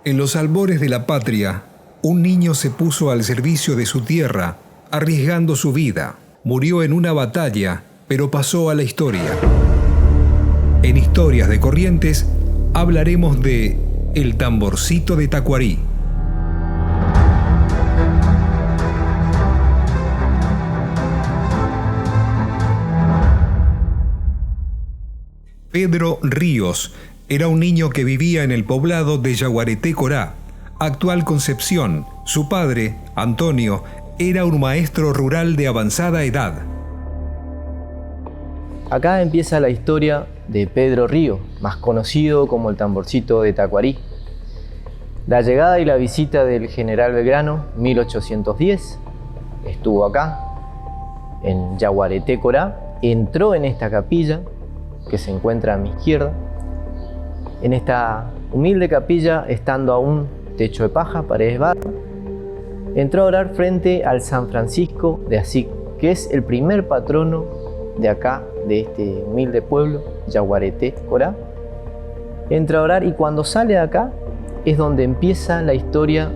En los albores de la patria, un niño se puso al servicio de su tierra, arriesgando su vida. Murió en una batalla, pero pasó a la historia. En Historias de Corrientes hablaremos de El Tamborcito de Tacuarí. Pedro Ríos era un niño que vivía en el poblado de Yaguareté Corá, actual Concepción. Su padre, Antonio, era un maestro rural de avanzada edad. Acá empieza la historia de Pedro Ríos, más conocido como el Tamborcito de Tacuarí. La llegada y la visita del general Belgrano, 1810, estuvo acá, en Yaguareté Corá, entró en esta capilla que se encuentra a mi izquierda. En esta humilde capilla, estando a un techo de paja, paredes barra, entró a orar frente al San Francisco de Asís, que es el primer patrono de acá, de este humilde pueblo, Yaguareté Corá. Entra a orar y cuando sale de acá es donde empieza la historia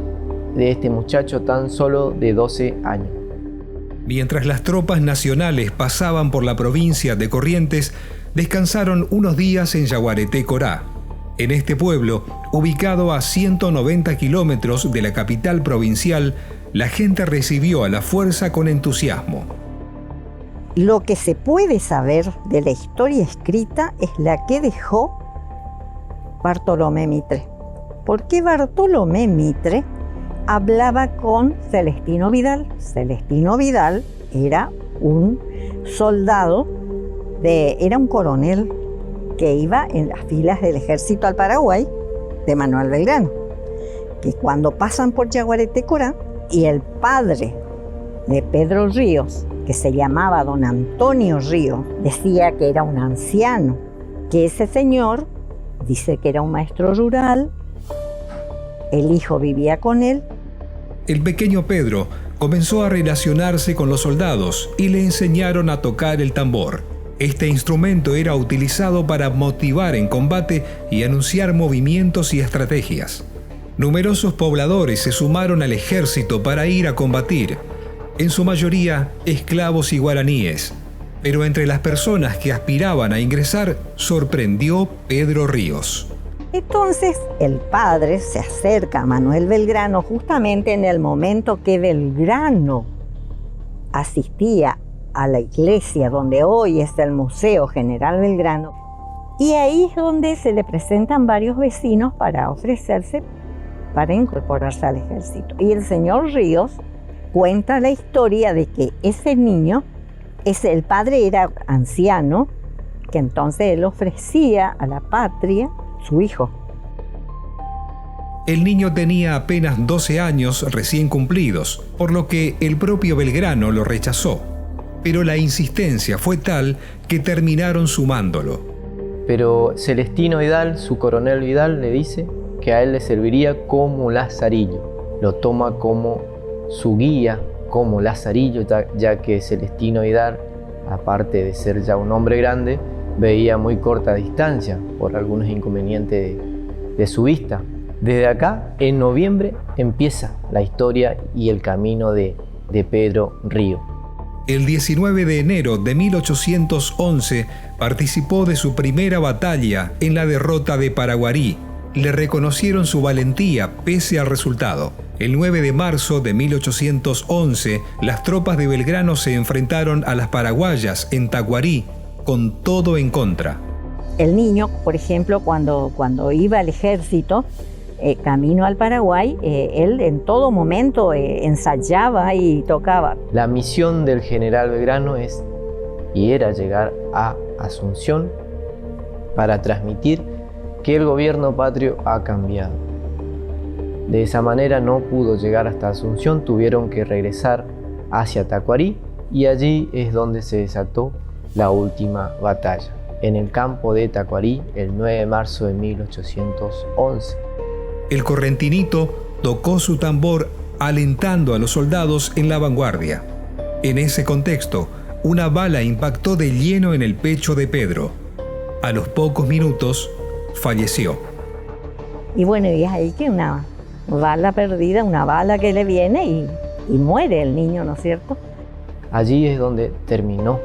de este muchacho tan solo de 12 años. Mientras las tropas nacionales pasaban por la provincia de Corrientes, descansaron unos días en Yaguareté Corá. En este pueblo, ubicado a 190 kilómetros de la capital provincial, la gente recibió a la fuerza con entusiasmo. Lo que se puede saber de la historia escrita es la que dejó Bartolomé Mitre. Porque Bartolomé Mitre hablaba con Celestino Vidal. Celestino Vidal era un soldado, era un coronel que iba en las filas del ejército al Paraguay de Manuel Belgrano. Que cuando pasan por Yaguareté Corá y el padre de Pedro Ríos, que se llamaba don Antonio Ríos, decía que era un anciano, que ese señor dice que era un maestro rural, el hijo vivía con él. El pequeño Pedro comenzó a relacionarse con los soldados y le enseñaron a tocar el tambor. Este instrumento era utilizado para motivar en combate y anunciar movimientos y estrategias. Numerosos pobladores se sumaron al ejército para ir a combatir, en su mayoría esclavos y guaraníes. Pero entre las personas que aspiraban a ingresar, sorprendió Pedro Ríos. Entonces el padre se acerca a Manuel Belgrano justamente en el momento que Belgrano asistía a la iglesia donde hoy es el Museo General Belgrano, y ahí es donde se le presentan varios vecinos para ofrecerse para incorporarse al ejército. Y el señor Ríos cuenta la historia de que ese niño, el padre era anciano, que entonces él ofrecía a la patria su hijo. El niño tenía apenas 12 años recién cumplidos, por lo que el propio Belgrano lo rechazó. Pero la insistencia fue tal que terminaron sumándolo. Pero Celestino Vidal, su coronel Vidal, le dice que a él le serviría como lazarillo. Lo toma como su guía, como lazarillo, ya que Celestino Vidal, aparte de ser ya un hombre grande, veía muy corta distancia por algunos inconvenientes de su vista. Desde acá, en noviembre, empieza la historia y el camino de Pedro Ríos. El 19 de enero de 1811 participó de su primera batalla en la derrota de Paraguarí. Le reconocieron su valentía pese al resultado. El 9 de marzo de 1811, las tropas de Belgrano se enfrentaron a las paraguayas en Tacuarí, con todo en contra. El niño, por ejemplo, cuando iba al ejército, camino al Paraguay, él en todo momento ensayaba y tocaba. La misión del general Belgrano era llegar a Asunción para transmitir que el gobierno patrio ha cambiado. De esa manera no pudo llegar hasta Asunción, tuvieron que regresar hacia Tacuarí y allí es donde se desató la última batalla, en el campo de Tacuarí, el 9 de marzo de 1811. El correntinito tocó su tambor alentando a los soldados en la vanguardia. En ese contexto, una bala impactó de lleno en el pecho de Pedro. A los pocos minutos, falleció. Y bueno, y es ahí que una bala perdida, una bala que le viene y muere el niño, ¿no es cierto? Allí es donde terminó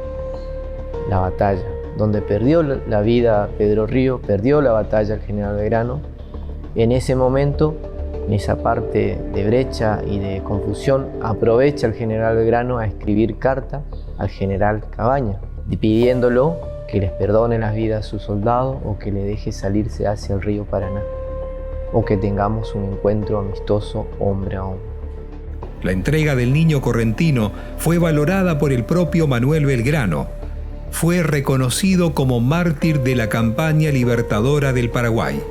la batalla, donde perdió la vida Pedro Río, perdió la batalla el general Belgrano. En ese momento, en esa parte de brecha y de confusión, aprovecha el general Belgrano a escribir carta al general Cabañas, pidiéndolo que les perdone las vidas a sus soldados o que le deje salirse hacia el río Paraná, o que tengamos un encuentro amistoso hombre a hombre. La entrega del niño correntino fue valorada por el propio Manuel Belgrano. Fue reconocido como mártir de la campaña libertadora del Paraguay.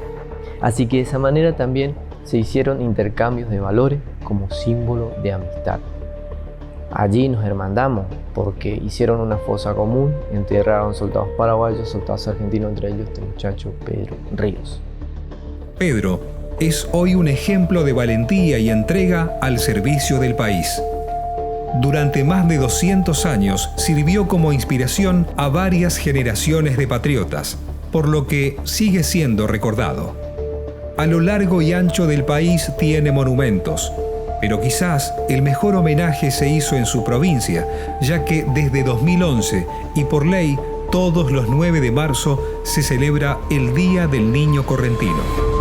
Así que de esa manera también se hicieron intercambios de valores como símbolo de amistad. Allí nos hermandamos porque hicieron una fosa común, enterraron soldados paraguayos, soldados argentinos, entre ellos este muchacho Pedro Ríos. Pedro es hoy un ejemplo de valentía y entrega al servicio del país. Durante más de 200 años sirvió como inspiración a varias generaciones de patriotas, por lo que sigue siendo recordado. A lo largo y ancho del país tiene monumentos, pero quizás el mejor homenaje se hizo en su provincia, ya que desde 2011 y por ley todos los 9 de marzo se celebra el Día del Niño Correntino.